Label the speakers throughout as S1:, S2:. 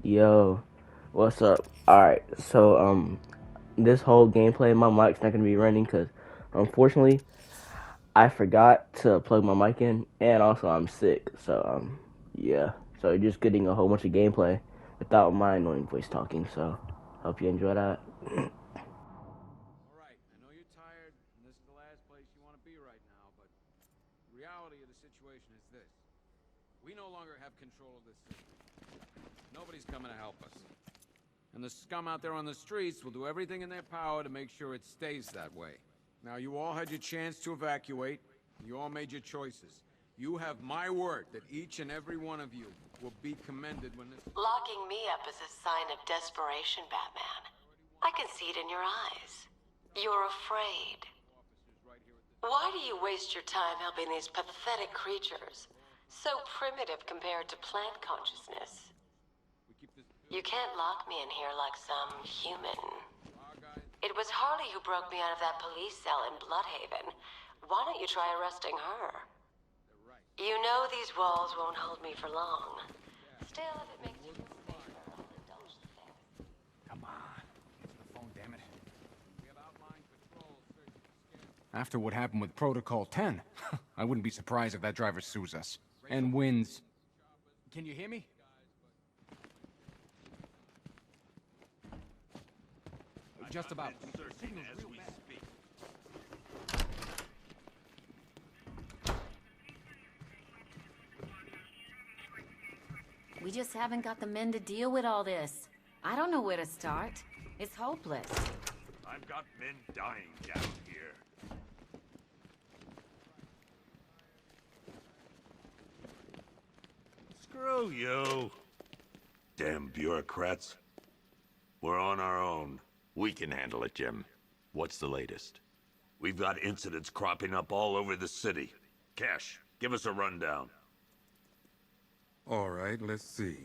S1: Yo, what's up? Alright, so this whole gameplay, my mic's not gonna be running because unfortunately I forgot to plug my mic in, and also I'm sick. So yeah, so you're just getting a whole bunch of gameplay without my annoying voice talking. So hope you enjoy that.
S2: All right, I know you're tired, and this is the last place you want to be right now, but the reality of the situation is this. We no longer have control of this city. Nobody's coming to help us. And the scum out there on the streets will do everything in their power to make sure it stays that way. Now, you all had your chance to evacuate. You all made your choices. You have my word that each and every one of you will be commended when this...
S3: Locking me up is a sign of desperation, Batman. I can see it in your eyes. You're afraid. Why do you waste your time helping these pathetic creatures? So primitive compared to plant consciousness. You can't lock me in here like some human. It was Harley who broke me out of that police cell in Bloodhaven. Why don't you try arresting her? You know these walls won't hold me for long. Still, if it makes you feel safer, I'll indulge the fantasy.
S2: Come on. Answer the phone, damn it. After what happened with Protocol 10, I wouldn't be surprised if that driver sues us. And wins. Can you hear me? Just about.
S4: We just haven't got the men to deal with all this. I don't know where to start. It's hopeless.
S5: I've got men dying down here. Screw you. Damn bureaucrats. We're on our own.
S6: We can handle it, Jim. What's the latest?
S5: We've got incidents cropping up all over the city. Cash, give us a rundown.
S7: All right, let's see.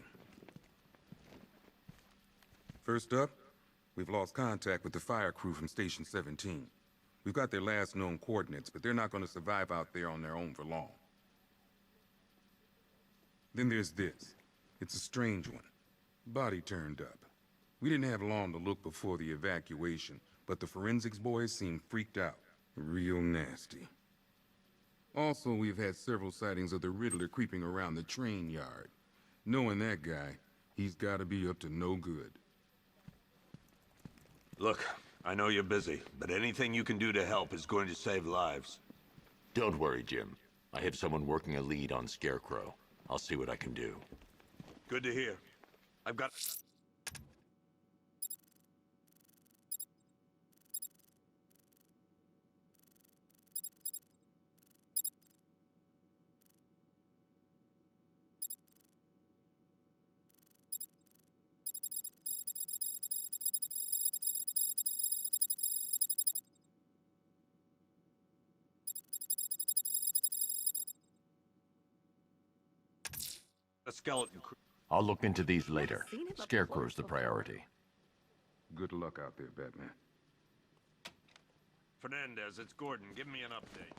S7: First up, we've lost contact with the fire crew from Station 17. We've got their last known coordinates, but they're not going to survive out there on their own for long. Then there's this. It's a strange one. Body turned up. We didn't have long to look before the evacuation, but the forensics boys seemed freaked out. Real nasty. Also, we've had several sightings of the Riddler creeping around the train yard. Knowing that guy, he's gotta be up to no good.
S5: Look, I know you're busy, but anything you can do to help is going to save lives.
S6: Don't worry, Jim. I have someone working a lead on Scarecrow. I'll see what I can do.
S5: Good to hear. I've got... a skeleton crew.
S6: I'll look into these later. Scarecrow's the priority.
S7: Good luck out there, Batman.
S5: Fernandez, it's Gordon. Give me an update.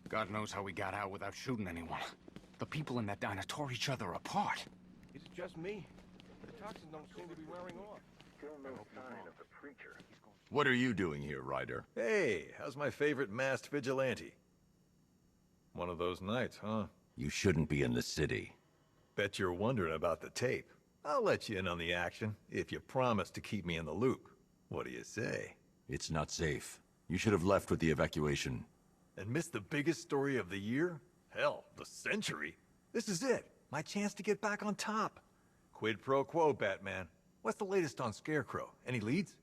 S2: God knows how we got out without shooting anyone. The people in that diner tore each other apart.
S8: Is it just me? The toxins don't seem to be wearing off.
S9: Still no sign of the preacher.
S6: What are you doing here, Ryder?
S9: Hey, how's my favorite masked vigilante? One of those nights, huh?
S6: You shouldn't be in the city.
S9: Bet you're wondering about the tape. I'll let you in on the action, if you promise to keep me in the loop. What do you say?
S6: It's not safe. You should have left with the evacuation.
S9: And missed the biggest story of the year? Hell, the century. This is it. My chance to get back on top. Quid pro quo, Batman. What's the latest on Scarecrow? Any leads?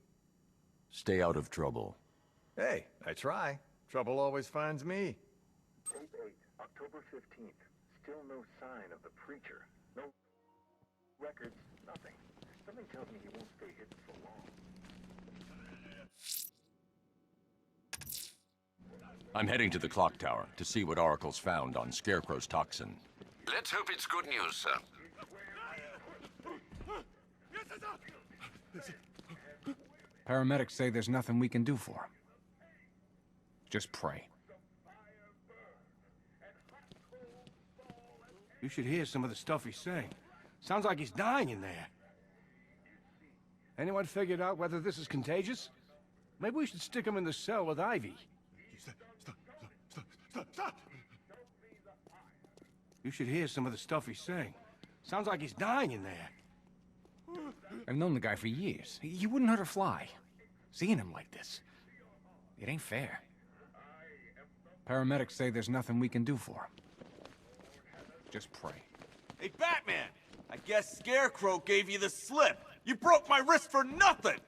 S6: Stay out of trouble.
S9: Hey, I try. Trouble always finds me.
S8: Tape 8, October 15th. Still no sign of the preacher. No records, nothing. Something tells me he won't stay hidden for long.
S6: I'm heading to the clock tower to see what Oracle's found on Scarecrow's toxin.
S10: Let's hope it's good news, sir.
S2: Paramedics say there's nothing we can do for him. Just pray. You should hear some of the stuff he's saying. Sounds like he's dying in there. Anyone figured out whether this is contagious? Maybe we should stick him in the cell with Ivy. Stop! You should hear some of the stuff he's saying. Sounds like he's dying in there.
S11: I've known the guy for years. He wouldn't hurt a fly. Seeing him like this, it ain't fair. Paramedics say there's nothing we can do for him. Just pray.
S12: Hey, Batman! I guess Scarecrow gave you the slip. You broke my wrist for nothing!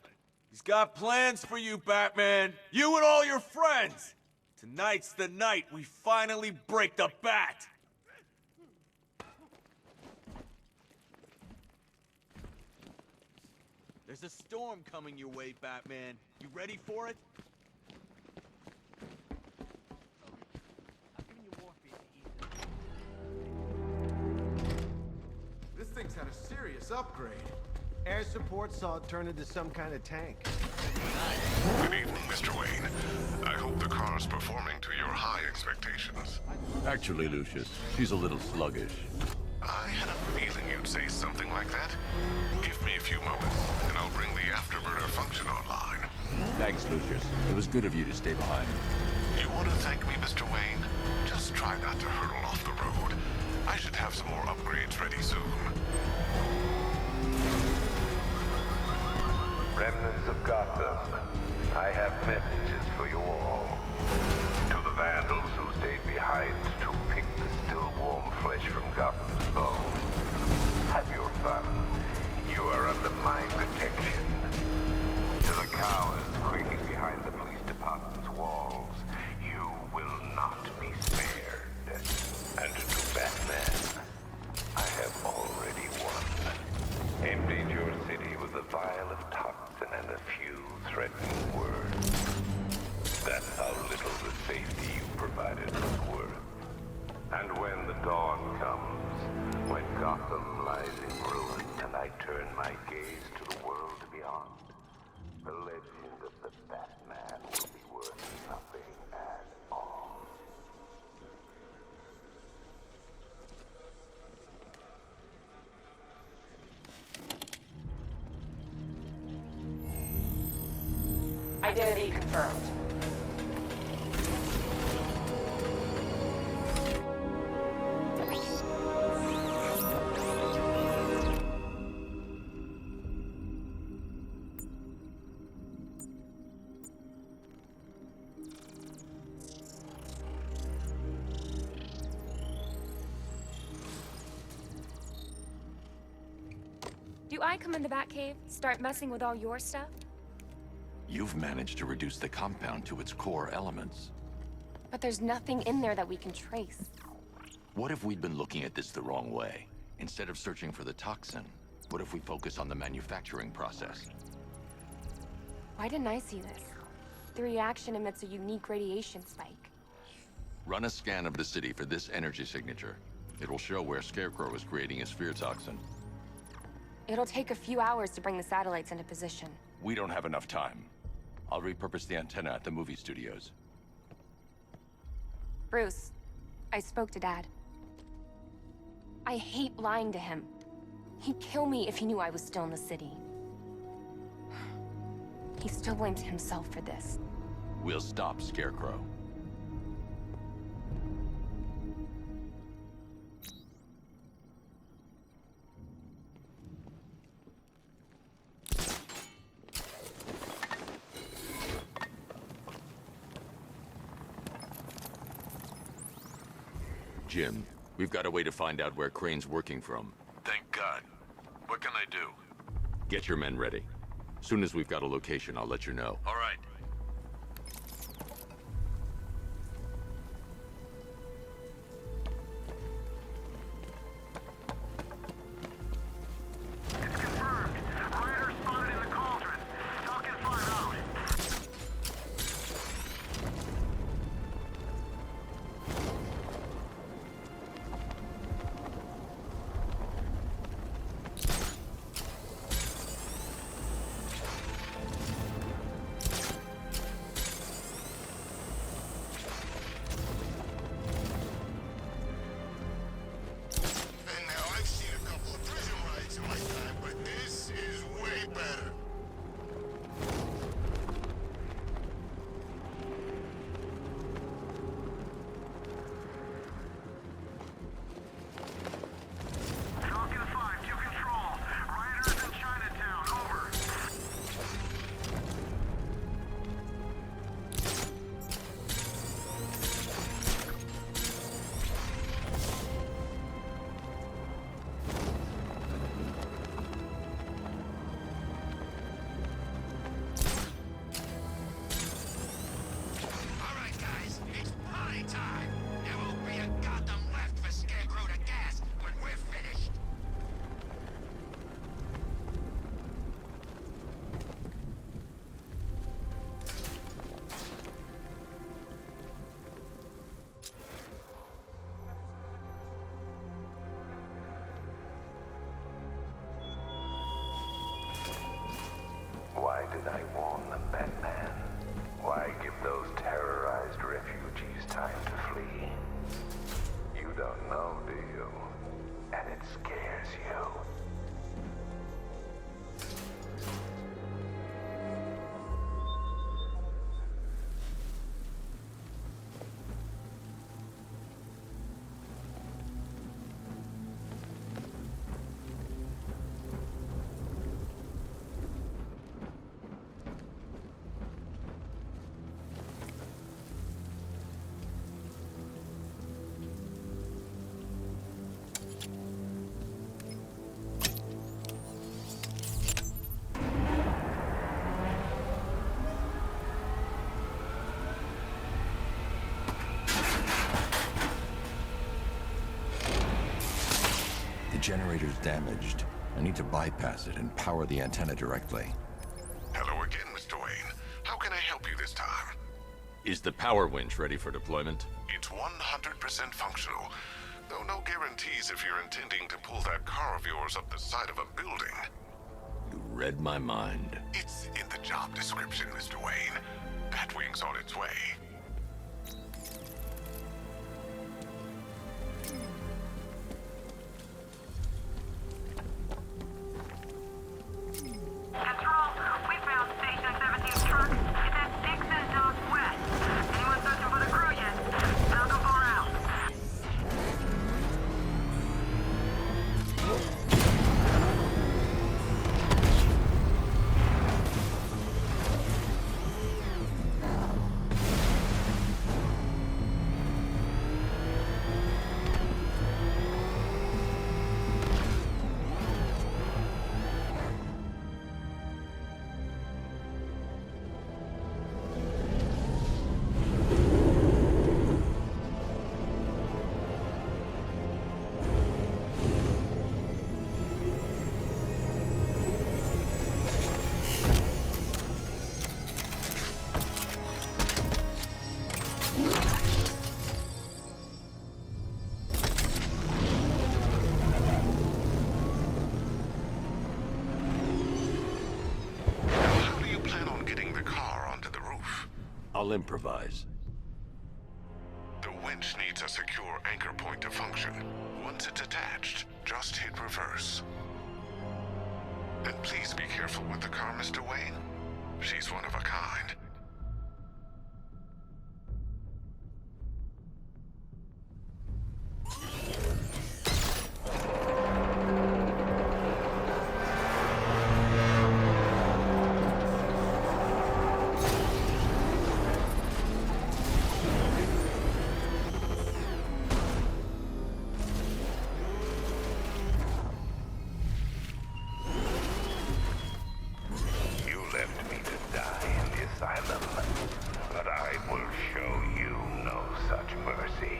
S12: He's got plans for you, Batman. You and all your friends. Tonight's the night we finally break the bat. There's a storm coming your way, Batman. You ready for it? I'm giving you morphine to ease it.
S13: This thing's had a serious upgrade. Air support saw it turn into some kind of tank.
S14: Good evening, Mr. Wayne. I hope the car's performing to your high expectations.
S6: Actually, Lucius, she's a little sluggish.
S14: I had a feeling you'd say something like that. Give me a few moments, and I'll bring the afterburner function online.
S6: Thanks, Lucius. It was good of you to stay behind.
S14: You want to thank me, Mr. Wayne? Just try not to hurtle off the road. I should have some more upgrades ready soon.
S8: Remnants of Gotham, I have messages for you all. To the vandals who stayed behind to pick the still warm flesh from Gotham's bones. Have your fun. You are under my protection. To the cowards creeping behind the police department's walls, you will not be spared. And to Batman, I have already won. Emptied your city with a vial of toxin and a few threatening words. That's how little the safety you provided was worth. And when the dawn comes, when Gotham lies in ruin and I turn my gaze to the world beyond, the legend of the Batman will be worth nothing at all.
S3: Identity confirmed.
S15: Do I come in the Batcave, start messing with all your stuff?
S6: You've managed to reduce the compound to its core elements.
S15: But there's nothing in there that we can trace.
S6: What if we'd been looking at this the wrong way? Instead of searching for the toxin, what if we focus on the manufacturing process?
S15: Why didn't I see this? The reaction emits a unique radiation spike.
S6: Run a scan of the city for this energy signature. It will show where Scarecrow is creating his fear toxin.
S15: It'll take a few hours to bring the satellites into position.
S6: We don't have enough time. I'll repurpose the antenna at the movie studios.
S15: Bruce, I spoke to Dad. I hate lying to him. He'd kill me if he knew I was still in the city. He still blames himself for this.
S6: We'll stop Scarecrow. Jim, we've got a way to find out where Crane's working from.
S5: Thank God. What can I do?
S6: Get your men ready. Soon as we've got a location, I'll let you know.
S5: All right.
S8: did I warn them, Batman? Why give those terrorized refugees time to flee? You don't know, do you? And it scares you.
S6: The generator's damaged. I need to bypass it and power the antenna directly.
S14: Hello again, Mr. Wayne. How can I help you this time?
S16: Is the power winch ready for deployment?
S14: It's 100% functional, though no guarantees if you're intending to pull that car of yours up the side of a building.
S16: You read my mind.
S14: It's in the job description, Mr. Wayne. Batwing's on its way.
S16: I'll improvise.
S14: The winch needs a secure anchor point to function. Once it's attached, just hit reverse. And please be careful with the car, Mr. Wayne. She's one of a kind. But I will show you no such mercy.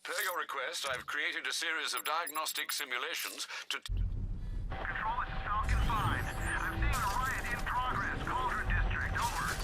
S10: Per your request, I've created a series of diagnostic simulations to...
S8: Control, this is Falcon 5. I'm seeing a riot in progress. Cauldron District, over.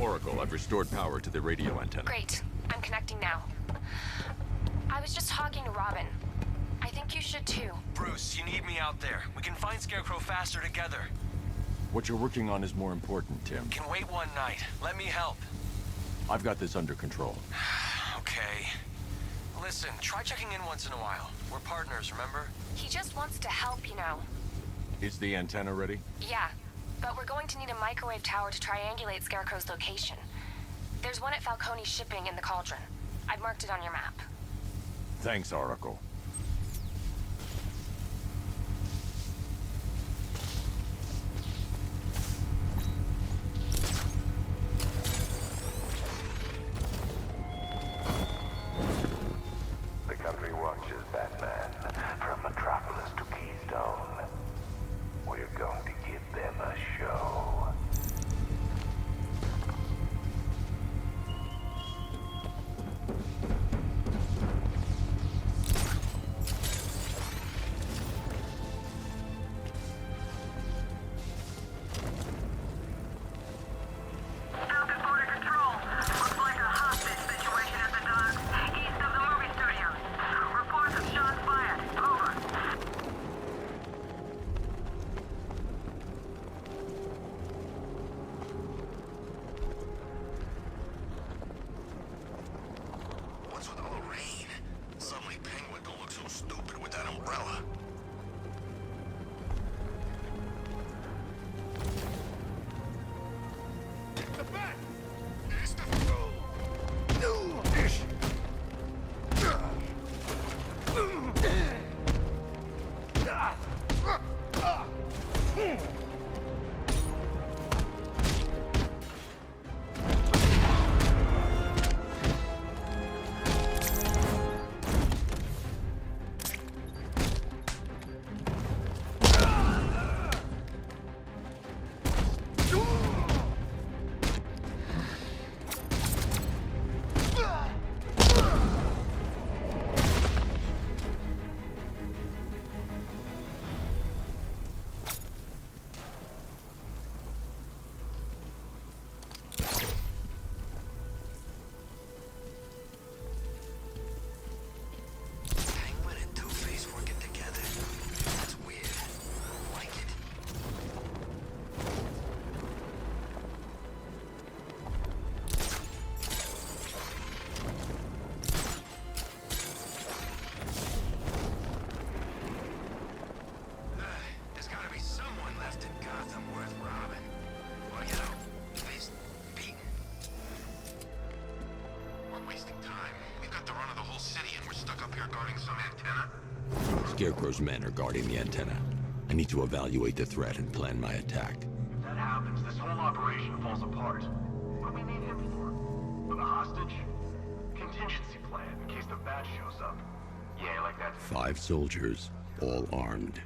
S16: Oracle, I've restored power to the radio antenna.
S15: Great. I'm connecting now. I was just talking to Robin. I think you should too.
S17: Bruce, you need me out there. We can find Scarecrow faster together.
S16: What you're working on is more important, Tim.
S17: Can wait one night. Let me help.
S16: I've got this under control.
S17: Okay. Listen, try checking in once in a while. We're partners, remember?
S15: He just wants to help, you know.
S16: Is the antenna ready?
S15: Yeah, but we're going to need a microwave tower to triangulate Scarecrow's location. There's one at Falcone's shipping in the Cauldron. I've marked it on your map.
S16: Thanks, Oracle.
S8: The country watches, Batman. From Metropolis to Keystone. We're going to give them a show.
S14: What's with all the rain? Suddenly Penguin don't look so stupid with that umbrella.
S16: Scarecrow's men are guarding the antenna. I need to evaluate the threat and plan my attack.
S18: If that happens, this whole operation falls apart. What do we need him for? For the hostage? Contingency plan, in case the bat shows up. Yeah, like that.
S16: 5 soldiers, all armed.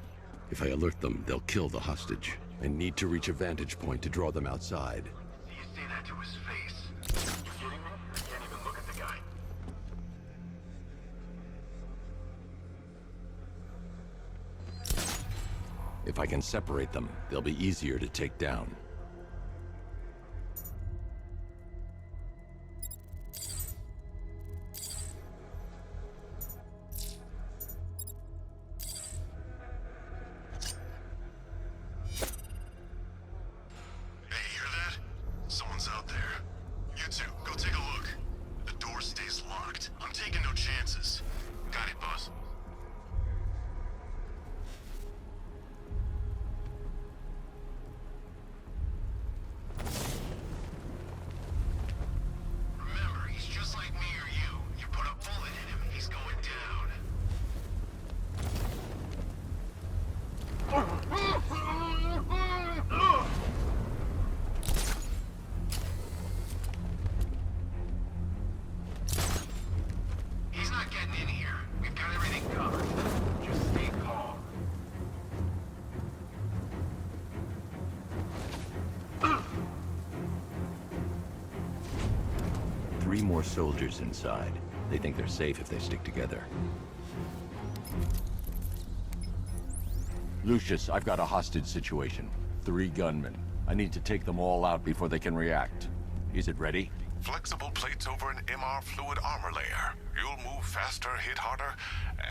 S16: If I alert them, they'll kill the hostage. I need to reach a vantage point to draw them outside.
S18: You say that to his face. You kidding me? I can't even look at the guy.
S16: If I can separate them, they'll be easier to take down.
S14: Someone's out there. You two, go take a look. The door stays locked. I'm taking no chances. Got it, boss. Remember, he's just like me or you. You put a bullet in him, he's going down. He's not getting in here. We've got everything covered. Just stay calm.
S16: Three more soldiers inside. They think they're safe if they stick together. Lucius, I've got a hostage situation. 3 gunmen. I need to take them all out before they can react.
S6: Is it ready?
S14: Flexible plates over an MR fluid armor layer. You'll move faster, hit harder,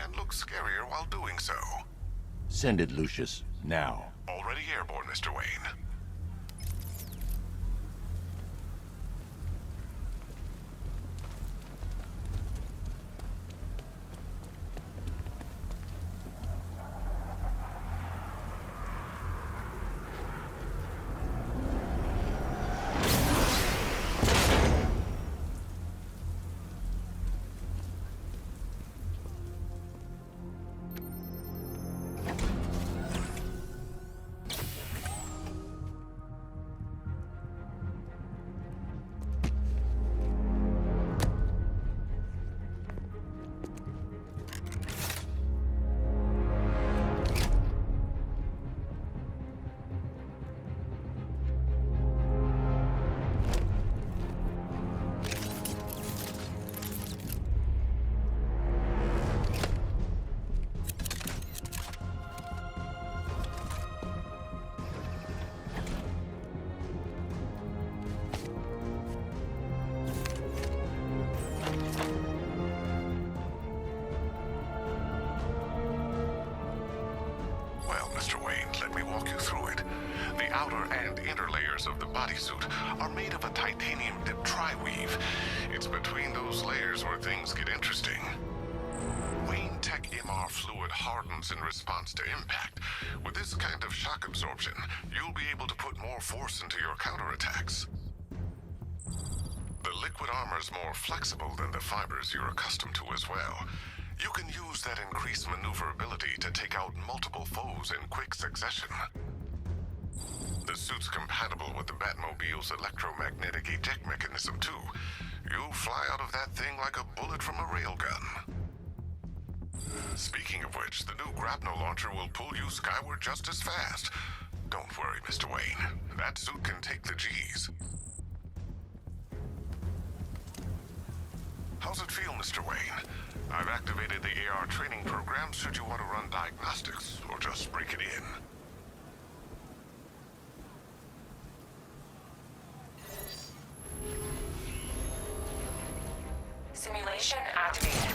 S14: and look scarier while doing so.
S6: Send it, Lucius. Now.
S14: Already airborne, Mr. Wayne. outer and inner layers of the bodysuit are made of a titanium-dipped tri-weave. It's between those layers where things get interesting. Wayne Tech MR fluid hardens in response to impact. With this kind of shock absorption, you'll be able to put more force into your counterattacks. The liquid armor's more flexible than the fibers you're accustomed to as well. You can use that increased maneuverability to take out multiple foes in quick succession. The suit's compatible with the Batmobile's electromagnetic eject mechanism, too. You'll fly out of that thing like a bullet from a railgun. Speaking of which, the new grapnel launcher will pull you skyward just as fast. Don't worry, Mr. Wayne. That suit can take the G's. How's it feel, Mr. Wayne? I've activated the AR training program should you want to run diagnostics, or just break it in.
S15: Simulation activated.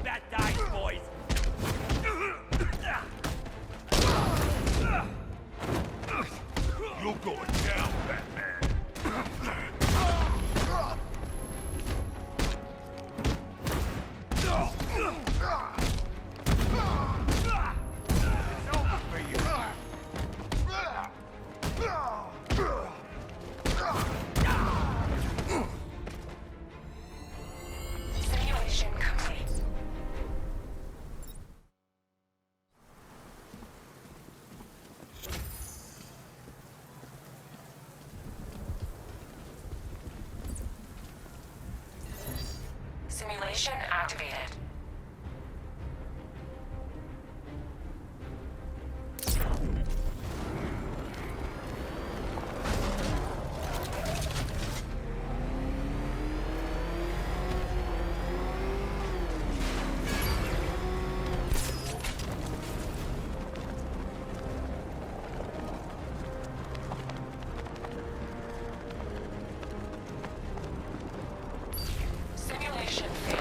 S12: That dies, boys! You're going down, Batman! It's over for you!
S15: Simulation complete. Simulation activated. Simulation failed.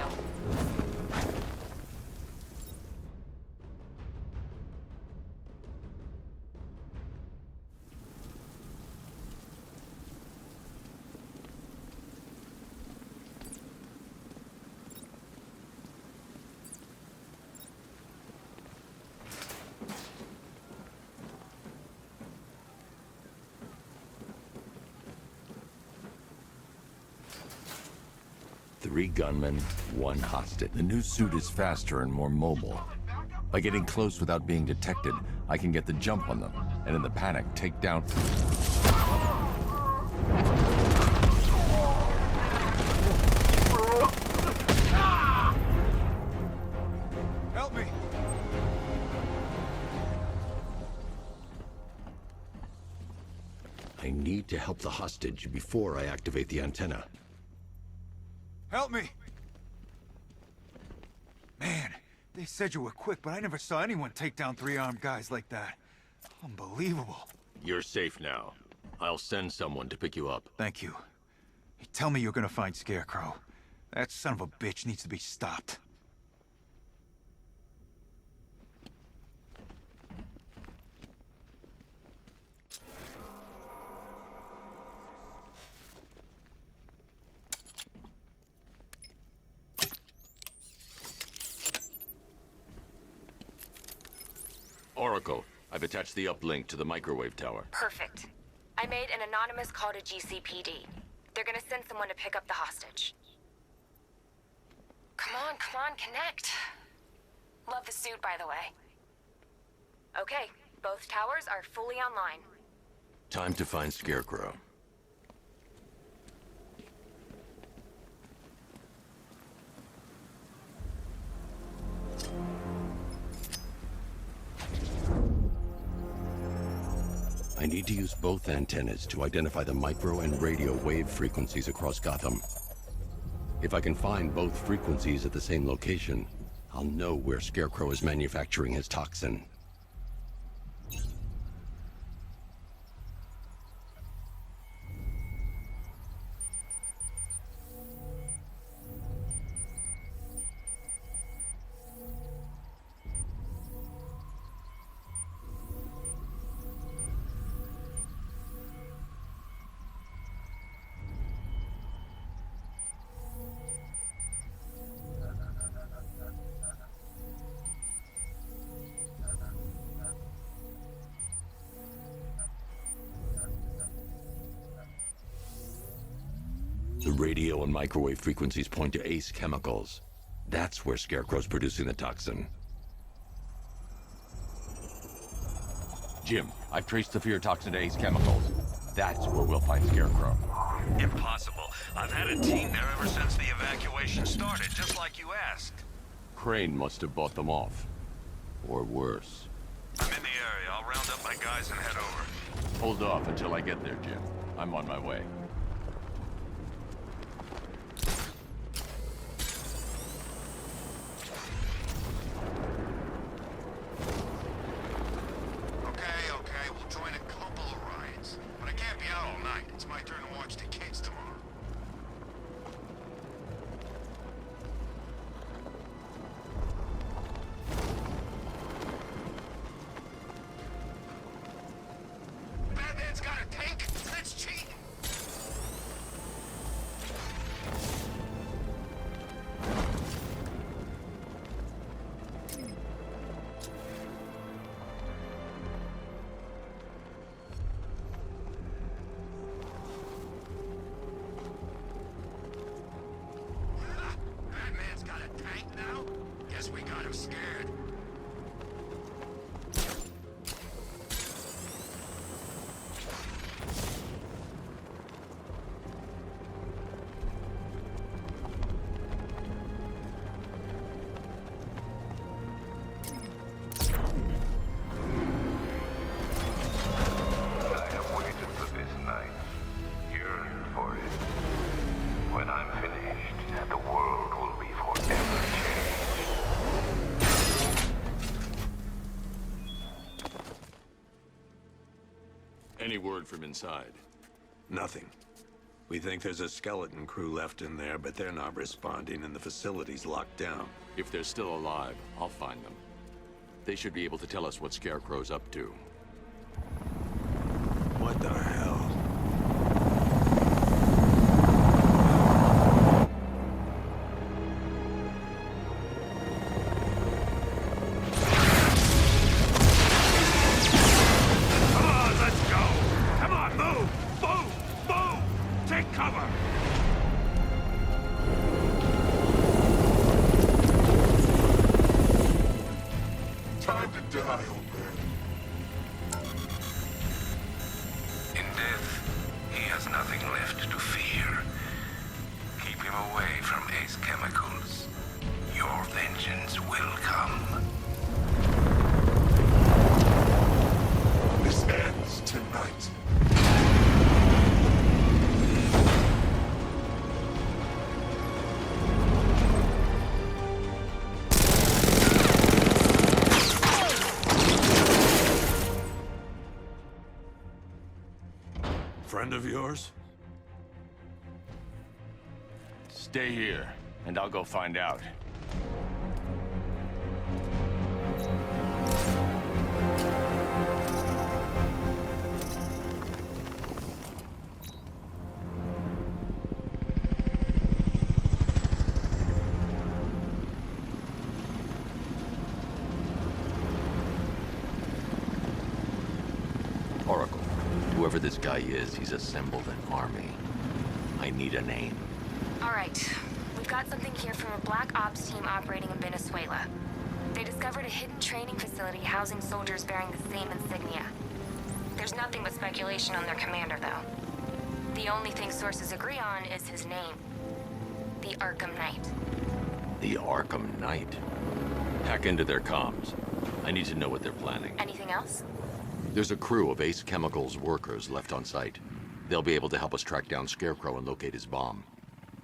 S6: Three gunmen, one hostage. The new suit is faster and more mobile. By getting close without being detected, I can get the jump on them, and in the panic, take down...
S12: Help me!
S16: I need to help the hostage before I activate the antenna.
S12: Help me! Man, this
S11: They said you were quick, but I never saw anyone take down 3 armed guys like that. Unbelievable.
S6: You're safe now. I'll send someone to pick you up.
S11: Thank you. Hey, tell me you're gonna find Scarecrow. That son of a bitch needs to be stopped.
S6: Oracle, I've attached the uplink to the microwave tower.
S15: Perfect. I made an anonymous call to GCPD. They're gonna send someone to pick up the hostage. Come on, connect. Love the suit, by the way. Okay, both towers are fully online.
S6: Time to find Scarecrow. I need to use both antennas to identify the micro and radio wave frequencies across Gotham. If I can find both frequencies at the same location, I'll know where Scarecrow is manufacturing his toxin. The radio and microwave frequencies point to Ace Chemicals. That's where Scarecrow's producing the toxin. Jim, I've traced the fear toxin to Ace Chemicals. That's where we'll find Scarecrow.
S10: Impossible. I've had a team there ever since the evacuation started, just like you asked.
S6: Crane must have bought them off. Or worse.
S10: I'm in the area. I'll round up my guys and head over.
S6: Hold off until I get there, Jim. I'm on my way.
S14: Okay, we'll join a couple of rides. But I can't be out all night. It's my turn to watch the kids tomorrow. Batman's got a tank? That's cheating! Batman's got a tank now? Guess we got him scared.
S8: I have waited for this night, yearned for it. When I'm finished, the world will be forever changed.
S6: Any word from inside?
S5: Nothing. We think there's a skeleton crew left in there, but they're not responding and the facility's locked down.
S6: If they're still alive, I'll find them. They should be able to tell us what Scarecrow's up to.
S5: What the hell?
S10: Come on, let's go! Come on, move! Move! Move! Take cover!
S14: Time to die, old man.
S8: In death,
S5: friend of yours?
S11: Stay here, and I'll go find out.
S16: Oracle, whoever this guy is, he's assembled an army. I need a name.
S15: All right. We've got something here from a Black Ops team operating in Venezuela. They discovered a hidden training facility housing soldiers bearing the same insignia. There's nothing but speculation on their commander, though. The only thing sources agree on is his name. The Arkham Knight.
S16: The Arkham Knight? Hack into their comms. I need to know what they're planning.
S15: Anything else?
S16: There's a crew of Ace Chemicals workers left on site. They'll be able to help us track down Scarecrow and locate his bomb.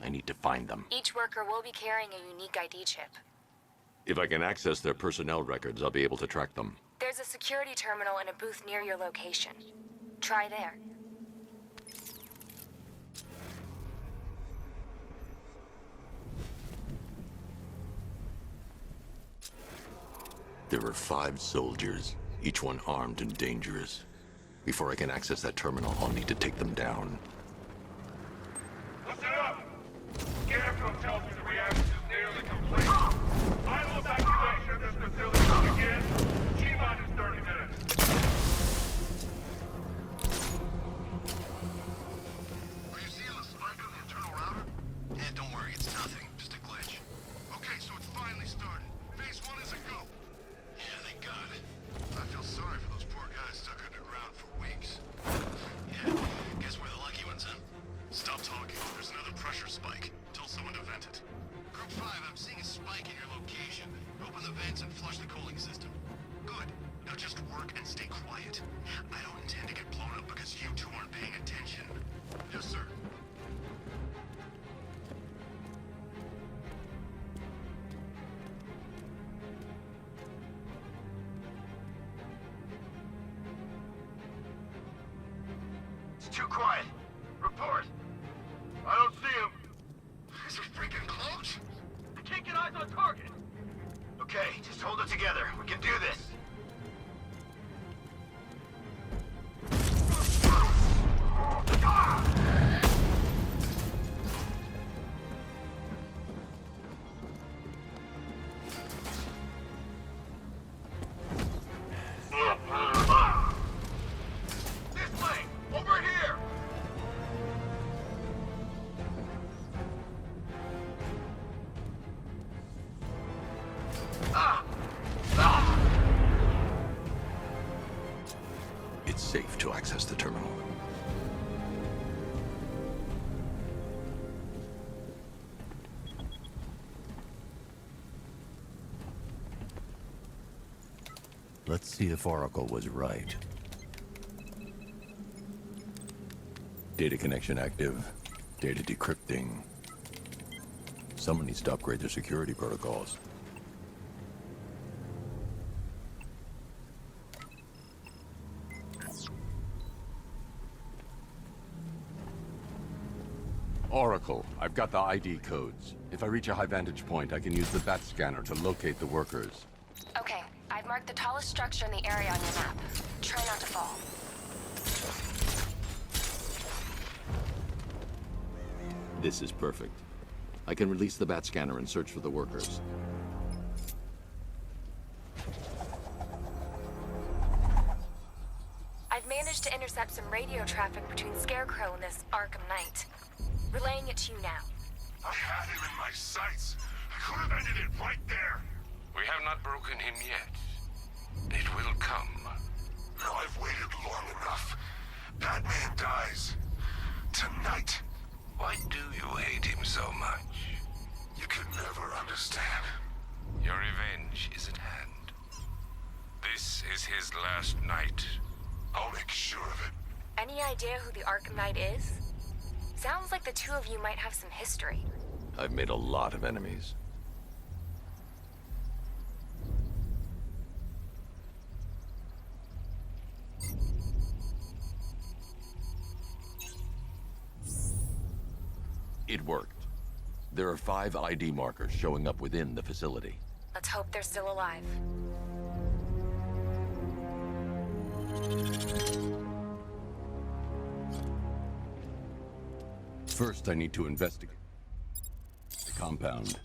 S16: I need to find them.
S15: Each worker will be carrying a unique ID chip.
S16: If I can access their personnel records, I'll be able to track them.
S15: There's a security terminal in a booth near your location. Try there.
S16: There are 5 soldiers, each one armed and dangerous. Before I can access that terminal, I'll need to take them down.
S18: Listen up! Scarecrow tells me the reaction is nearly complete. Final evacuation of this facility will begin. T-minus 30 minutes.
S14: Are you seeing a spike on the internal router? Yeah, don't worry, it's nothing. Just a glitch. Okay, so it's finally started. Phase 1 is a go. Yeah, thank God. I feel sorry for those poor guys stuck underground for weeks. Yeah, guess we're the lucky ones, huh? Stop talking. There's another pressure spike. Tell someone to vent it. Group 5, I'm seeing a spike in your location. Open the vents and flush the cooling system. Good. Now just work and stay quiet. I don't intend to get blown up because you two aren't paying attention. Yes, sir.
S18: It's too quiet. Report. I don't see him.
S14: Is he freaking close?
S18: I can't get eyes on target. Okay, just hold it together. We can do this. This way! Over here!
S16: It's safe to access the terminal. Let's see if Oracle was right. Data connection active. Data decrypting. Someone needs to upgrade their security protocols. Oracle, I've got the ID codes. If I reach a high vantage point, I can use the bat scanner to locate the workers.
S15: Okay, I've marked the tallest structure in the area on your map. Try not to fall.
S16: This is perfect. I can release the bat scanner and search for the workers.
S15: I've managed to intercept some radio traffic between Scarecrow and this Arkham Knight. Relaying it to you now.
S14: I had him in my sights. I could have ended it right there.
S10: We have not broken him yet. It will come.
S14: Now I've waited long enough. Batman dies. Tonight.
S10: Why do you hate him so much?
S14: You can never understand.
S10: Your revenge is at hand. This is his last night.
S14: I'll make sure of it.
S15: Any idea who the Arkham Knight is? Sounds like the two of you might have some history.
S16: I've made a lot of enemies.
S6: It worked. There are 5 ID markers showing up within the facility.
S15: Let's hope they're still alive.
S6: First, I need to investigate the compound.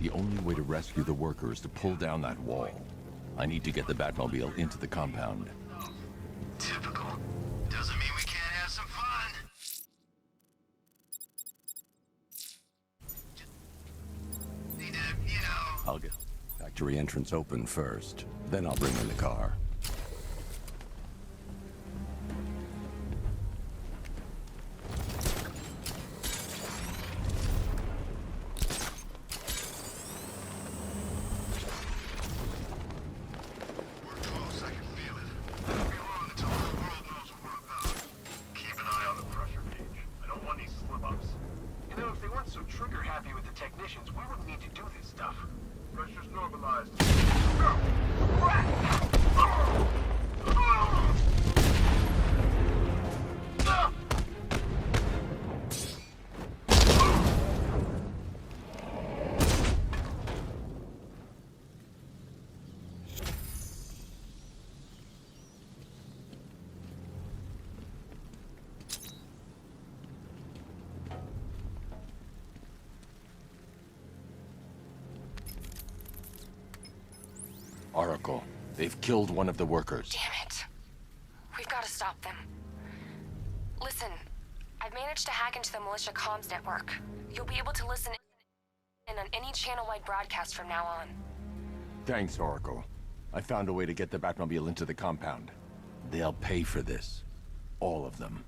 S6: The only way to rescue the worker is to pull down that wall. I need to get the Batmobile into the compound.
S18: Typical. Doesn't mean we can't have some fun. Need to,
S6: I'll get factory entrance open first, then I'll bring in the car. Oracle, they've killed one of the workers.
S15: Damn it. We've got to stop them. Listen, I've managed to hack into the militia comms network. You'll be able to listen in on any channel-wide broadcast from now on.
S6: Thanks, Oracle. I found a way to get the Batmobile into the compound. They'll pay for this. All of them.